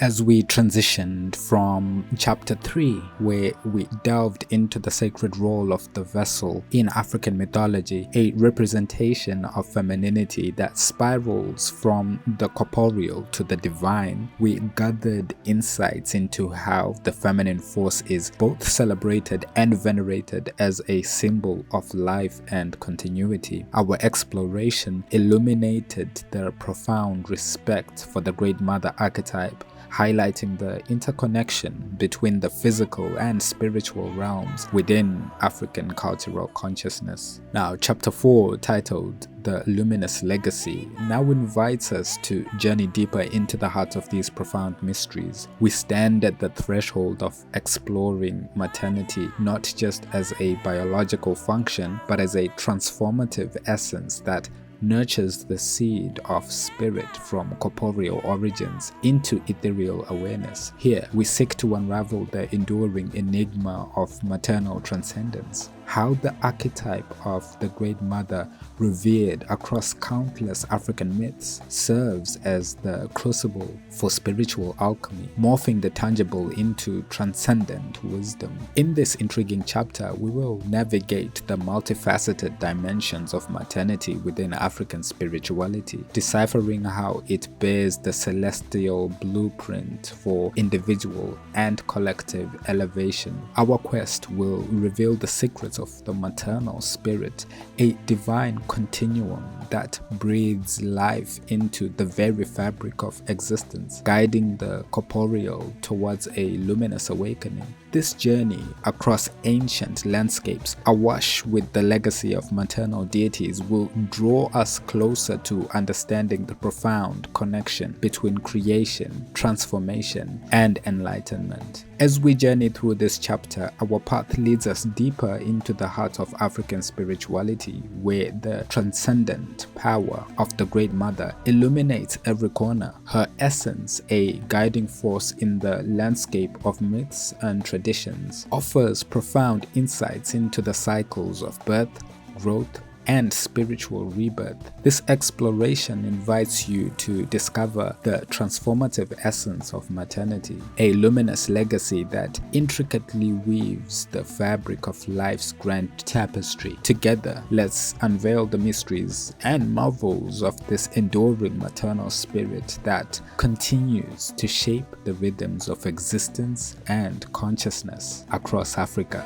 As we transitioned from chapter 3, where we delved into the sacred role of the vessel in African mythology, a representation of femininity that spirals from the corporeal to the divine, we gathered insights into how the feminine force is both celebrated and venerated as a symbol of life and continuity. Our exploration illuminated the profound respect for the Great Mother Archetype, highlighting the interconnection between the physical and spiritual realms within African cultural consciousness. Now, chapter 4, titled The Luminous Legacy, now invites us to journey deeper into the heart of these profound mysteries. We stand at the threshold of exploring maternity not just as a biological function, but as a transformative essence that nurtures the seed of spirit from corporeal origins into ethereal awareness. Here, we seek to unravel the enduring enigma of maternal transcendence, how the archetype of the Great Mother, revered across countless African myths, serves as the crucible for spiritual alchemy, morphing the tangible into transcendent wisdom. In this intriguing chapter, we will navigate the multifaceted dimensions of maternity within African spirituality, deciphering how it bears the celestial blueprint for individual and collective elevation. Our quest will reveal the secrets of the maternal spirit, a divine continuum that breathes life into the very fabric of existence, guiding the corporeal towards a luminous awakening. This journey across ancient landscapes, awash with the legacy of maternal deities, will draw us closer to understanding the profound connection between creation, transformation, and enlightenment. As we journey through this chapter, our path leads us deeper into the heart of African spirituality, where the transcendent power of the Great Mother illuminates every corner, her essence, a guiding force in the landscape of myths and traditions, offers profound insights into the cycles of birth, growth, and spiritual rebirth. This exploration invites you to discover the transformative essence of maternity, a luminous legacy that intricately weaves the fabric of life's grand tapestry. Together, let's unveil the mysteries and marvels of this enduring maternal spirit that continues to shape the rhythms of existence and consciousness across Africa.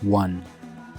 1.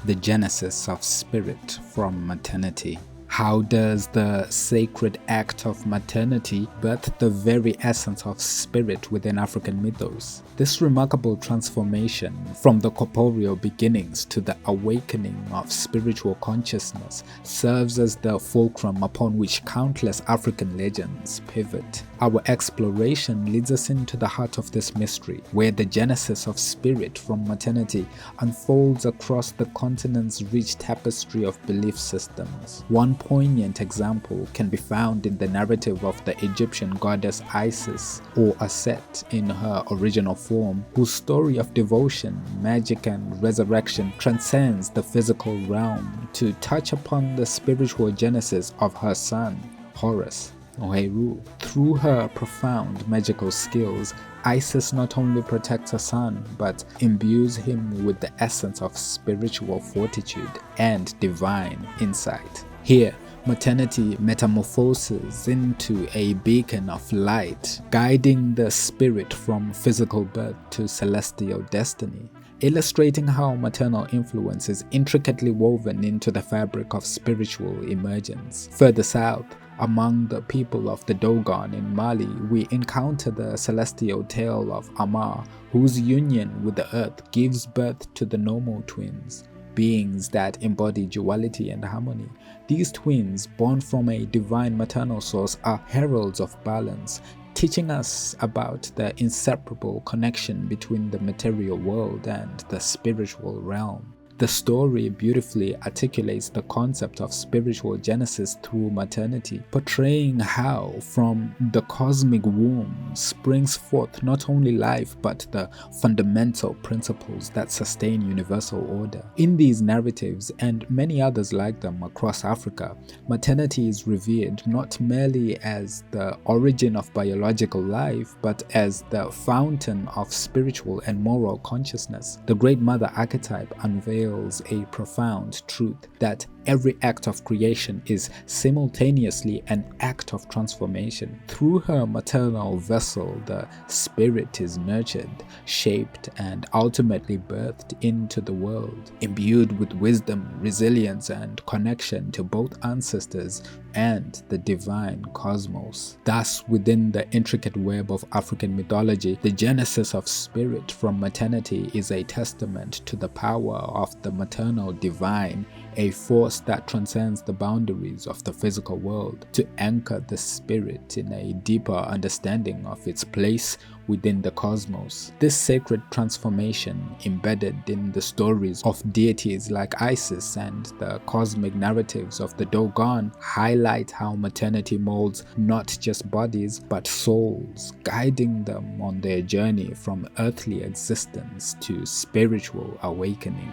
The genesis of spirit from maternity. How does the sacred act of maternity birth the very essence of spirit within African mythos? This remarkable transformation from the corporeal beginnings to the awakening of spiritual consciousness serves as the fulcrum upon which countless African legends pivot. Our exploration leads us into the heart of this mystery, where the genesis of spirit from maternity unfolds across the continent's rich tapestry of belief systems. One poignant example can be found in the narrative of the Egyptian goddess Isis, or Aset in her original form, whose story of devotion, magic, and resurrection transcends the physical realm to touch upon the spiritual genesis of her son, Horus, or Heru. Through her profound magical skills, Isis not only protects her son, but imbues him with the essence of spiritual fortitude and divine insight. Here, maternity metamorphoses into a beacon of light, guiding the spirit from physical birth to celestial destiny, illustrating how maternal influence is intricately woven into the fabric of spiritual emergence. Further south, among the people of the Dogon in Mali, we encounter the celestial tale of Amar, whose union with the earth gives birth to the Nomo twins, beings that embody duality and harmony. These twins, born from a divine maternal source, are heralds of balance, teaching us about the inseparable connection between the material world and the spiritual realm. The story beautifully articulates the concept of spiritual genesis through maternity, portraying how from the cosmic womb springs forth not only life but the fundamental principles that sustain universal order. In these narratives, and many others like them across Africa, maternity is revered not merely as the origin of biological life, but as the fountain of spiritual and moral consciousness. The Great Mother Archetype unveils a profound truth that every act of creation is simultaneously an act of transformation. Through her maternal vessel, the spirit is nurtured, shaped, and ultimately birthed into the world, imbued with wisdom, resilience, and connection to both ancestors and the divine cosmos. Thus, within the intricate web of African mythology, the genesis of spirit from maternity is a testament to the power of the maternal divine, a force that transcends the boundaries of the physical world to anchor the spirit in a deeper understanding of its place within the cosmos. This sacred transformation, embedded in the stories of deities like Isis and the cosmic narratives of the Dogon, highlight how maternity molds not just bodies but souls, guiding them on their journey from earthly existence to spiritual awakening.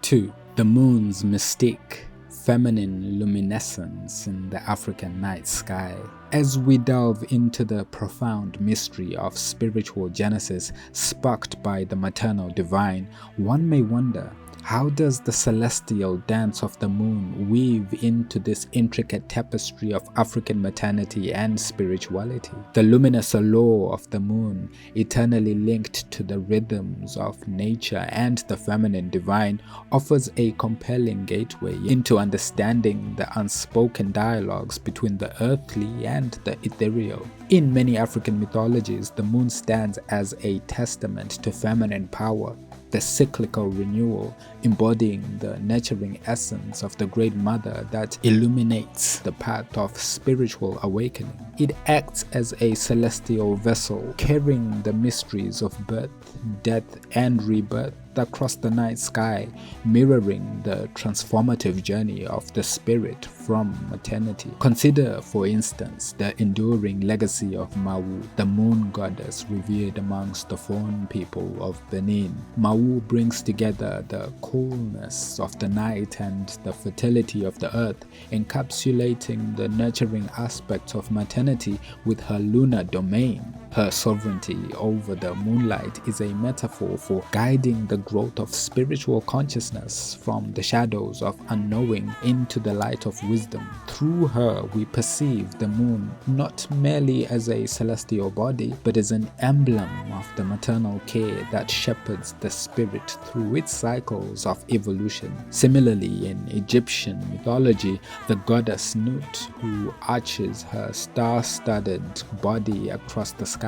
Two, the moon's mystique, feminine luminescence in the African night sky. As we delve into the profound mystery of spiritual genesis sparked by the maternal divine, one may wonder, how does the celestial dance of the moon weave into this intricate tapestry of African maternity and spirituality? The luminous allure of the moon, eternally linked to the rhythms of nature and the feminine divine, offers a compelling gateway into understanding the unspoken dialogues between the earthly and the ethereal. In many African mythologies, the moon stands as a testament to feminine power, the cyclical renewal, embodying the nurturing essence of the Great Mother that illuminates the path of spiritual awakening. It acts as a celestial vessel, carrying the mysteries of birth, death, and rebirth across the night sky, mirroring the transformative journey of the spirit from maternity. Consider, for instance, the enduring legacy of Mawu, the moon goddess revered amongst the Fon people of Benin. Mawu brings together the coolness of the night and the fertility of the earth, encapsulating the nurturing aspects of maternity with her lunar domain. Her sovereignty over the moonlight is a metaphor for guiding the growth of spiritual consciousness from the shadows of unknowing into the light of wisdom. Through her, we perceive the moon not merely as a celestial body, but as an emblem of the maternal care that shepherds the spirit through its cycles of evolution. Similarly, in Egyptian mythology, the goddess Nut, who arches her star-studded body across the sky,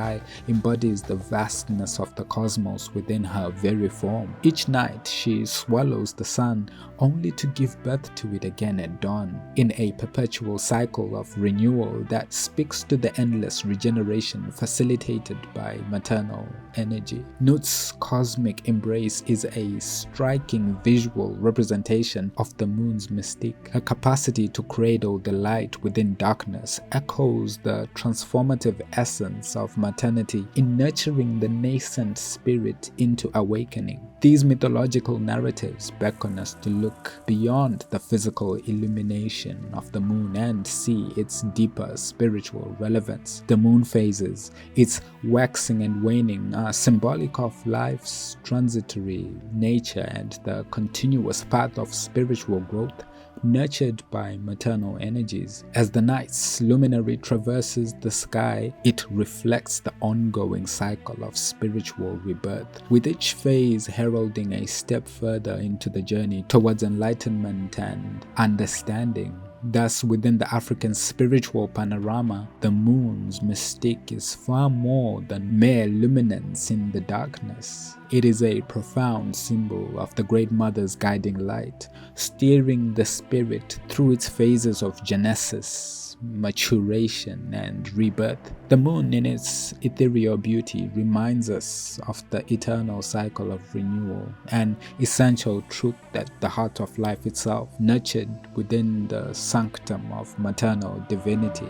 embodies the vastness of the cosmos within her very form. Each night she swallows the sun, only to give birth to it again at dawn, in a perpetual cycle of renewal that speaks to the endless regeneration facilitated by maternal energy. Nut's cosmic embrace is a striking visual representation of the moon's mystique. Her capacity to cradle the light within darkness echoes the transformative essence of maternity in nurturing the nascent spirit into awakening. These mythological narratives beckon us to look beyond the physical illumination of the moon and see its deeper spiritual relevance. The moon phases, its waxing and waning, are symbolic of life's transitory nature and the continuous path of spiritual growth, nurtured by maternal energies. As the night's luminary traverses the sky, it reflects the ongoing cycle of spiritual rebirth, with each phase heralding a step further into the journey towards enlightenment and understanding. Thus, within the African spiritual panorama, the moon's mystique is far more than mere luminance in the darkness. It is a profound symbol of the Great Mother's guiding light, steering the spirit through its phases of genesis, maturation, and rebirth. The moon, in its ethereal beauty, reminds us of the eternal cycle of renewal, an essential truth that the heart of life itself, nurtured within the sanctum of maternal divinity.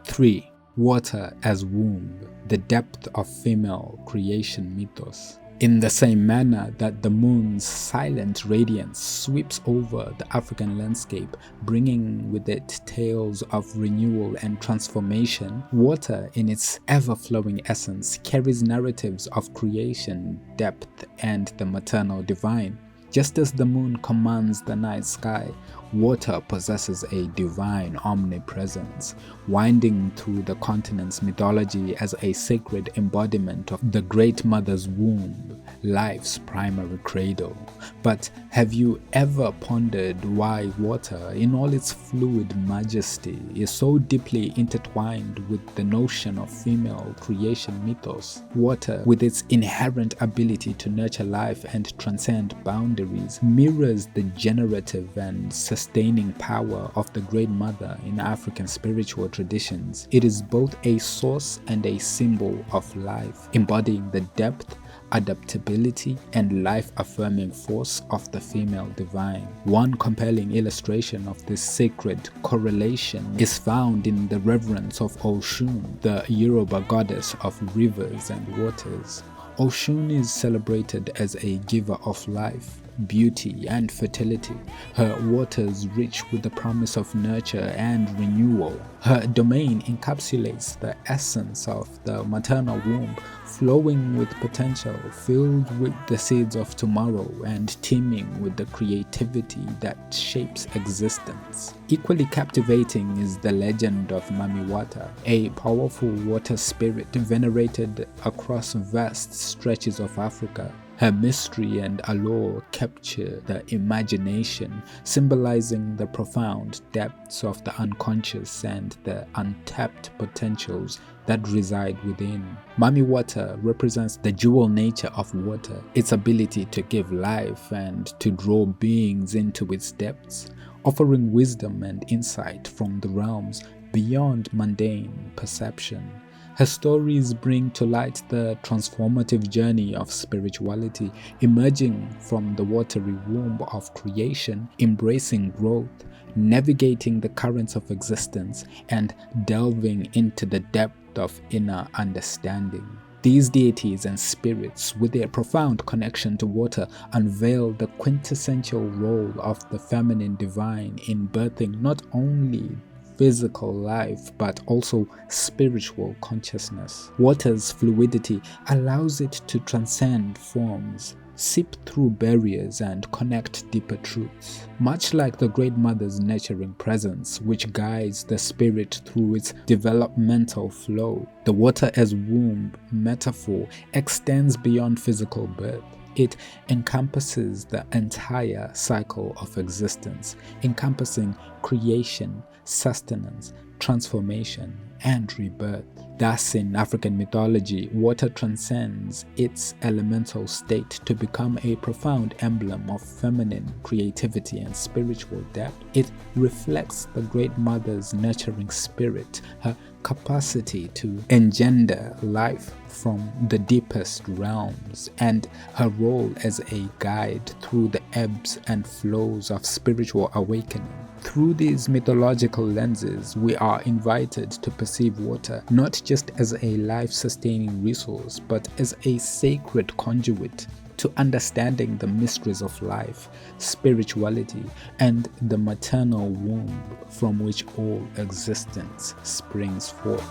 Three, water as womb, the depth of female creation mythos. In the same manner that the moon's silent radiance sweeps over the African landscape, bringing with it tales of renewal and transformation, water in its ever-flowing essence carries narratives of creation, depth, and the maternal divine. Just as the moon commands the night sky, water possesses a divine omnipresence, winding through the continent's mythology as a sacred embodiment of the Great Mother's womb, life's primary cradle. But have you ever pondered why water, in all its fluid majesty, is so deeply intertwined with the notion of female creation mythos? Water, with its inherent ability to nurture life and transcend boundaries, mirrors the generative and sustaining power of the Great Mother in African spiritual traditions. It is both a source and a symbol of life, embodying the depth, adaptability, and life-affirming force of the female divine. One compelling illustration of this sacred correlation is found in the reverence of Oshun, the Yoruba goddess of rivers and waters. Oshun is celebrated as a giver of life, beauty, and fertility, her waters rich with the promise of nurture and renewal. Her domain encapsulates the essence of the maternal womb, flowing with potential, filled with the seeds of tomorrow, and teeming with the creativity that shapes existence. Equally captivating is the legend of Mami Wata, a powerful water spirit venerated across vast stretches of Africa. Her mystery and allure capture the imagination, symbolizing the profound depths of the unconscious and the untapped potentials that reside within. Mami Water represents the dual nature of water, its ability to give life and to draw beings into its depths, offering wisdom and insight from the realms beyond mundane perception. Her stories bring to light the transformative journey of spirituality, emerging from the watery womb of creation, embracing growth, navigating the currents of existence, and delving into the depth of inner understanding. These deities and spirits, with their profound connection to water, unveil the quintessential role of the feminine divine in birthing not only physical life but also spiritual consciousness. Water's fluidity allows it to transcend forms, seep through barriers, and connect deeper truths. Much like the Great Mother's nurturing presence, which guides the spirit through its developmental flow, the water as womb metaphor extends beyond physical birth. It encompasses the entire cycle of existence, encompassing creation, sustenance, transformation, and rebirth. Thus, in African mythology, water transcends its elemental state to become a profound emblem of feminine creativity and spiritual depth. It reflects the Great Mother's nurturing spirit, her capacity to engender life from the deepest realms, and her role as a guide through the ebbs and flows of spiritual awakening. Through these mythological lenses, we are invited to perceive water not just as a life-sustaining resource, but as a sacred conduit to understanding the mysteries of life, spirituality, and the maternal womb from which all existence springs forth.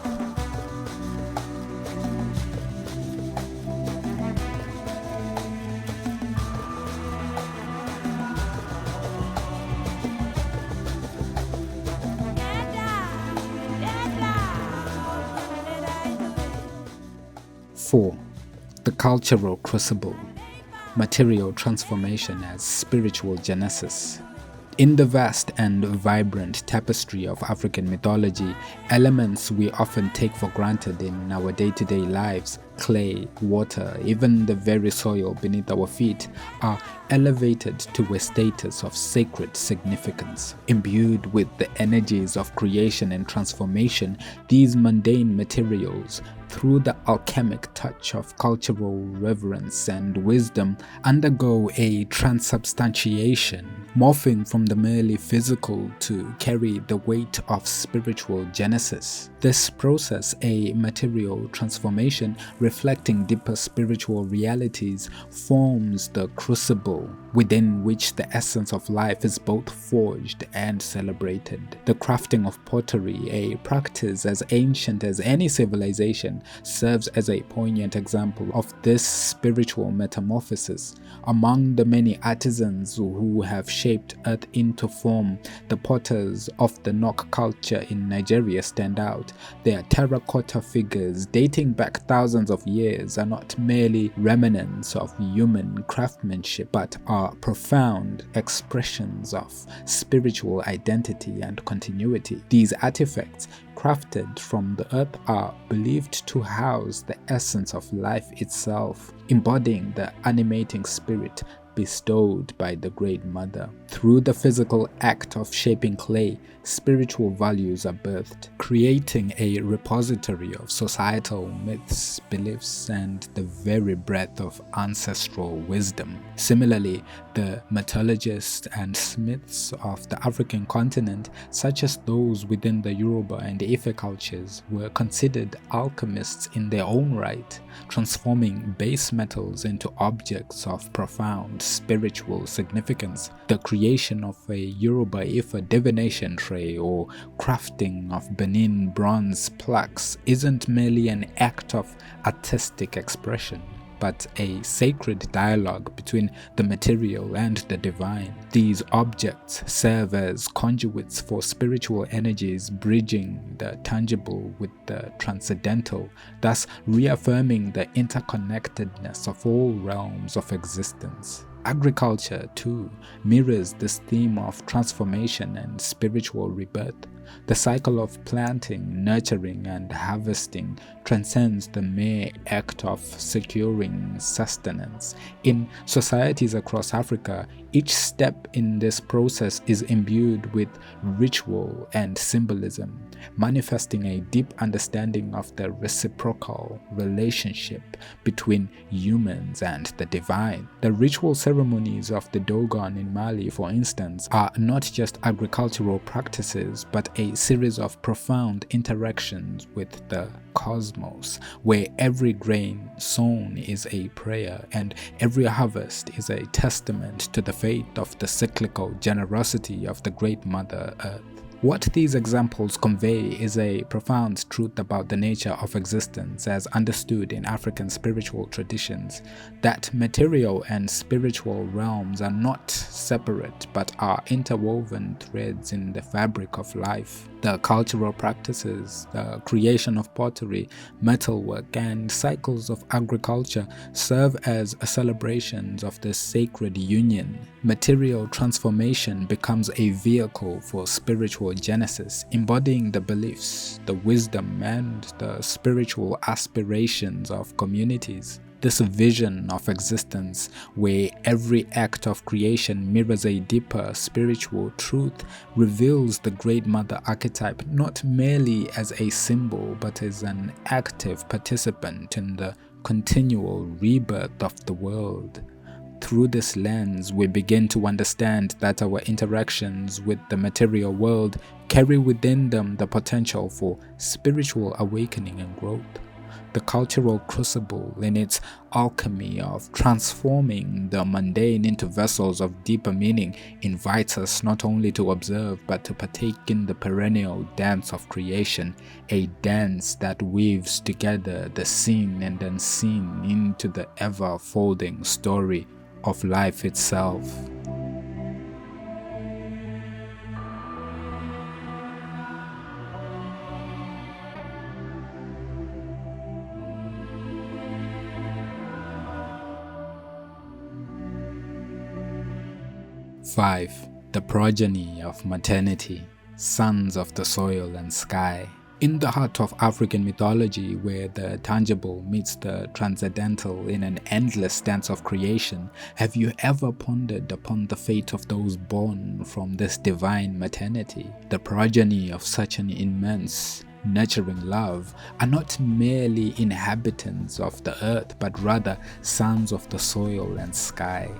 4. The cultural crucible. Material transformation as spiritual genesis. In the vast and vibrant tapestry of African mythology, elements we often take for granted in our day-to-day lives, clay, water, even the very soil beneath our feet, are elevated to a status of sacred significance. Imbued with the energies of creation and transformation, these mundane materials, through the alchemic touch of cultural reverence and wisdom, undergo a transubstantiation, morphing from the merely physical to carry the weight of spiritual genesis. This process, a material transformation reflecting deeper spiritual realities, forms the crucible within which the essence of life is both forged and celebrated. The crafting of pottery, a practice as ancient as any civilization, serves as a poignant example of this spiritual metamorphosis. Among the many artisans who have shaped earth into form, the potters of the Nok culture in Nigeria stand out. Their terracotta figures, dating back thousands of years, are not merely remnants of human craftsmanship, but are profound expressions of spiritual identity and continuity. These artifacts, crafted from the earth, are believed to house the essence of life itself, embodying the animating spirit bestowed by the Great Mother. Through the physical act of shaping clay, spiritual values are birthed, creating a repository of societal myths, beliefs, and the very breath of ancestral wisdom. Similarly, the metallurgists and smiths of the African continent, such as those within the Yoruba and Ife cultures, were considered alchemists in their own right, transforming base metals into objects of profound spiritual significance. The creation of a Yoruba Ife divination tray or crafting of Benin bronze plaques isn't merely an act of artistic expression, but a sacred dialogue between the material and the divine. These objects serve as conduits for spiritual energies, bridging the tangible with the transcendental, thus reaffirming the interconnectedness of all realms of existence. Agriculture, too, mirrors this theme of transformation and spiritual rebirth. The cycle of planting, nurturing, and harvesting transcends the mere act of securing sustenance. In societies across Africa, each step in this process is imbued with ritual and symbolism, manifesting a deep understanding of the reciprocal relationship between humans and the divine. The ritual ceremonies of the Dogon in Mali, for instance, are not just agricultural practices, but a series of profound interactions with the cosmos, where every grain sown is a prayer and every harvest is a testament to the faith of the cyclical generosity of the Great Mother Earth. What these examples convey is a profound truth about the nature of existence as understood in African spiritual traditions, that material and spiritual realms are not separate but are interwoven threads in the fabric of life. The cultural practices, the creation of pottery, metalwork, and cycles of agriculture serve as celebrations of this sacred union. Material transformation becomes a vehicle for spiritual genesis, embodying the beliefs, the wisdom, and the spiritual aspirations of communities. This vision of existence, where every act of creation mirrors a deeper spiritual truth, reveals the Great Mother Archetype not merely as a symbol but as an active participant in the continual rebirth of the world. Through this lens, we begin to understand that our interactions with the material world carry within them the potential for spiritual awakening and growth. The cultural crucible, in its alchemy of transforming the mundane into vessels of deeper meaning, invites us not only to observe but to partake in the perennial dance of creation, a dance that weaves together the seen and unseen into the ever-folding story of life itself. 5. The Progeny of Maternity, Sons of the Soil and Sky. In the heart of African mythology, where the tangible meets the transcendental in an endless dance of creation, have you ever pondered upon the fate of those born from this divine maternity? The progeny of such an immense, nurturing love are not merely inhabitants of the earth, but rather sons of the soil and sky.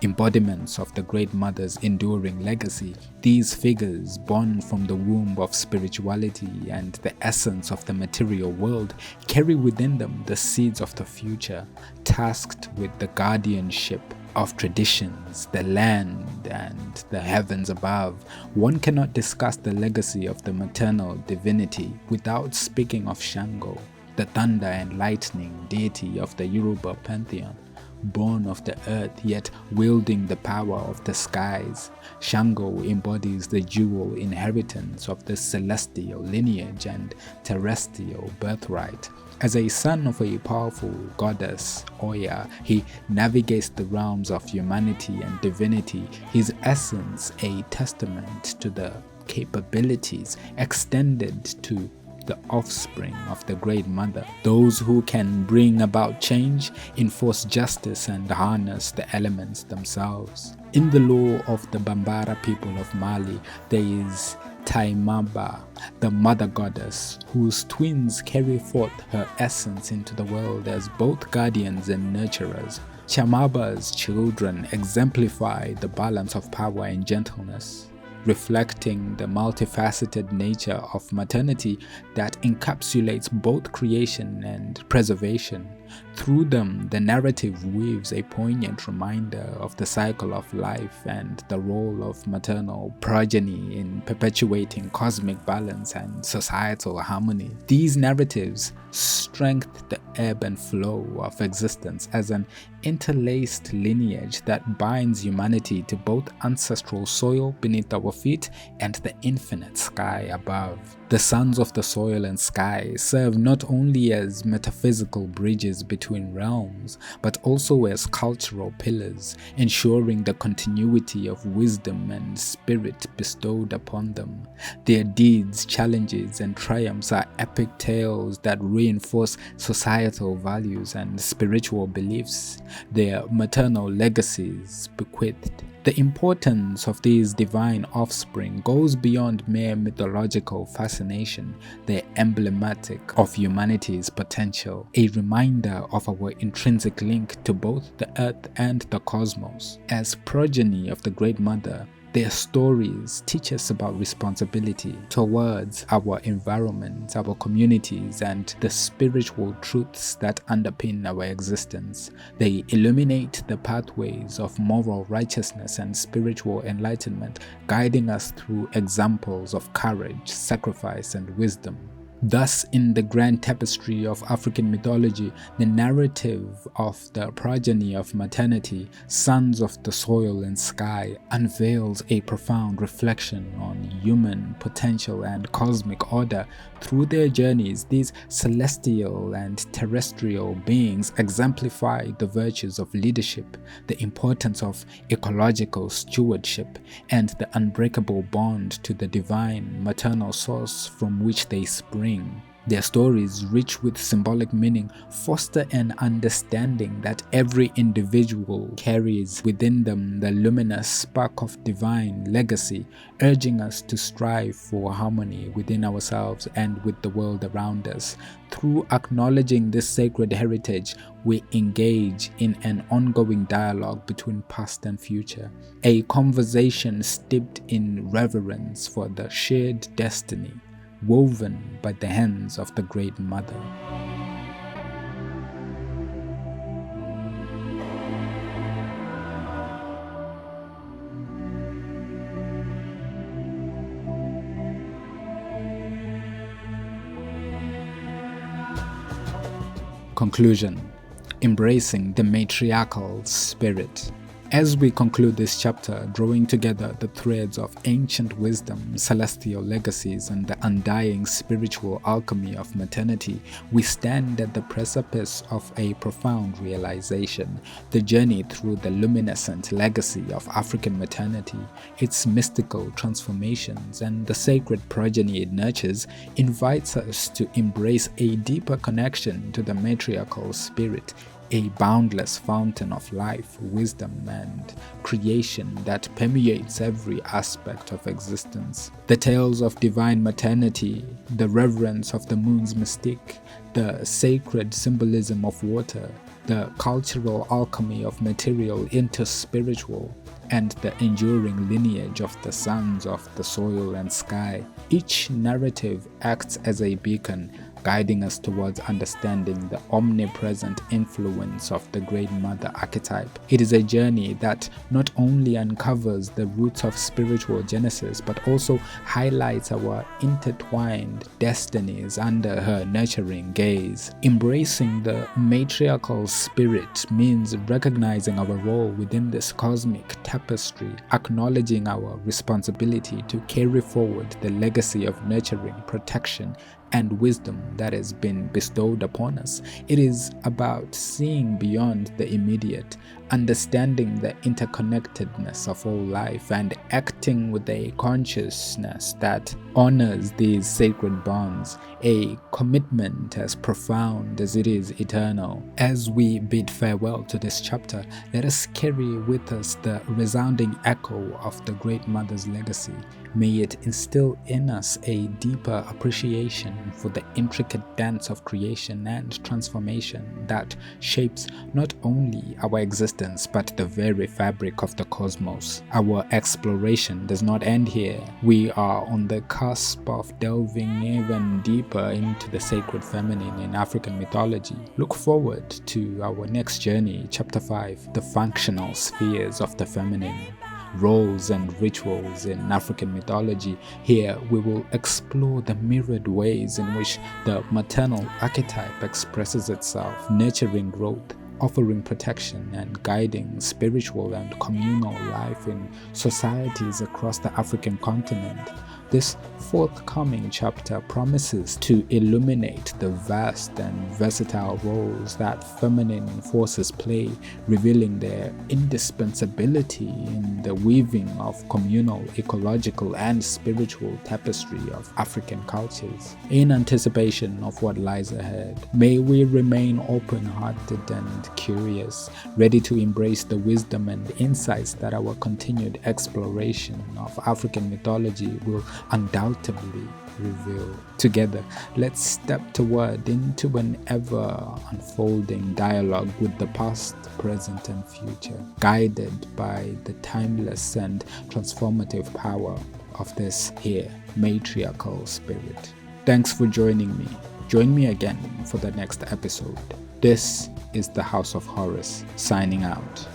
Embodiments of the Great Mother's enduring legacy, these figures born from the womb of spirituality and the essence of the material world carry within them the seeds of the future, tasked with the guardianship of traditions, the land, and the heavens above. One cannot discuss the legacy of the maternal divinity without speaking of Shango, the thunder and lightning deity of the Yoruba pantheon. Born of the earth, yet wielding the power of the skies, Shango embodies the dual inheritance of the celestial lineage and terrestrial birthright. As a son of a powerful goddess, Oya, he navigates the realms of humanity and divinity, his essence a testament to the capabilities extended to the offspring of the Great Mother, those who can bring about change, enforce justice, and harness the elements themselves. In the lore of the Bambara people of Mali, there is Taimaba, the mother goddess, whose twins carry forth her essence into the world as both guardians and nurturers. Chamaba's children exemplify the balance of power and gentleness, reflecting the multifaceted nature of maternity that encapsulates both creation and preservation. Through them, the narrative weaves a poignant reminder of the cycle of life and the role of maternal progeny in perpetuating cosmic balance and societal harmony. These narratives strengthen the ebb and flow of existence as an interlaced lineage that binds humanity to both ancestral soil beneath our feet and the infinite sky above. The sons of the soil and sky serve not only as metaphysical bridges between realms, but also as cultural pillars, ensuring the continuity of wisdom and spirit bestowed upon them. Their deeds, challenges, and triumphs are epic tales that reinforce societal values and spiritual beliefs. Their maternal legacies bequeathed. The importance of these divine offspring goes beyond mere mythological fascination. They're emblematic of humanity's potential, a reminder of our intrinsic link to both the earth and the cosmos. As progeny of the Great Mother, their stories teach us about responsibility towards our environment, our communities, and the spiritual truths that underpin our existence. They illuminate the pathways of moral righteousness and spiritual enlightenment, guiding us through examples of courage, sacrifice, and wisdom. Thus, in the grand tapestry of African mythology, the narrative of the progeny of maternity, sons of the soil and sky, unveils a profound reflection on human potential and cosmic order. Through their journeys, these celestial and terrestrial beings exemplify the virtues of leadership, the importance of ecological stewardship, and the unbreakable bond to the divine maternal source from which they spring. Their stories, rich with symbolic meaning, foster an understanding that every individual carries within them the luminous spark of divine legacy, urging us to strive for harmony within ourselves and with the world around us. Through acknowledging this sacred heritage, we engage in an ongoing dialogue between past and future, a conversation steeped in reverence for the shared destiny woven by the hands of the Great Mother. Conclusion: embracing the matriarchal spirit. As we conclude this chapter, drawing together the threads of ancient wisdom, celestial legacies, and the undying spiritual alchemy of maternity, we stand at the precipice of a profound realization. The journey through the luminescent legacy of African maternity, its mystical transformations, and the sacred progeny it nurtures, invites us to embrace a deeper connection to the matriarchal spirit, a boundless fountain of life, wisdom, and creation that permeates every aspect of existence. The tales of divine maternity, the reverence of the moon's mystique, the sacred symbolism of water, the cultural alchemy of material into spiritual, and the enduring lineage of the sons of the soil and sky. Each narrative acts as a beacon, guiding us towards understanding the omnipresent influence of the Great Mother Archetype. It is a journey that not only uncovers the roots of spiritual genesis, but also highlights our intertwined destinies under her nurturing gaze. Embracing the matriarchal spirit means recognizing our role within this cosmic tapestry, acknowledging our responsibility to carry forward the legacy of nurturing, protection, and wisdom that has been bestowed upon us. It is about seeing beyond the immediate, understanding the interconnectedness of all life, and acting with a consciousness that honors these sacred bonds, a commitment as profound as it is eternal. As we bid farewell to this chapter, let us carry with us the resounding echo of the Great Mother's legacy. May it instill in us a deeper appreciation for the intricate dance of creation and transformation that shapes not only our existence but the very fabric of the cosmos. Our exploration does not end here. We are on the cusp of delving even deeper into the sacred feminine in African mythology. Look forward to our next journey, Chapter 5, The Functional Spheres of the Feminine. Roles and rituals in African mythology. Here we will explore the myriad ways in which the maternal archetype expresses itself, nurturing growth, offering protection, and guiding spiritual and communal life in societies across the African continent. This forthcoming chapter promises to illuminate the vast and versatile roles that feminine forces play, revealing their indispensability in the weaving of communal, ecological, and spiritual tapestry of African cultures. In anticipation of what lies ahead, may we remain open-hearted and curious, ready to embrace the wisdom and insights that our continued exploration of African mythology will undoubtedly reveal. Together, let's step toward into an ever-unfolding dialogue with the past, present, and future, guided by the timeless and transformative power of this here matriarchal spirit. Thanks for joining me. Join me again for the next episode. This is the House of Horus, signing out.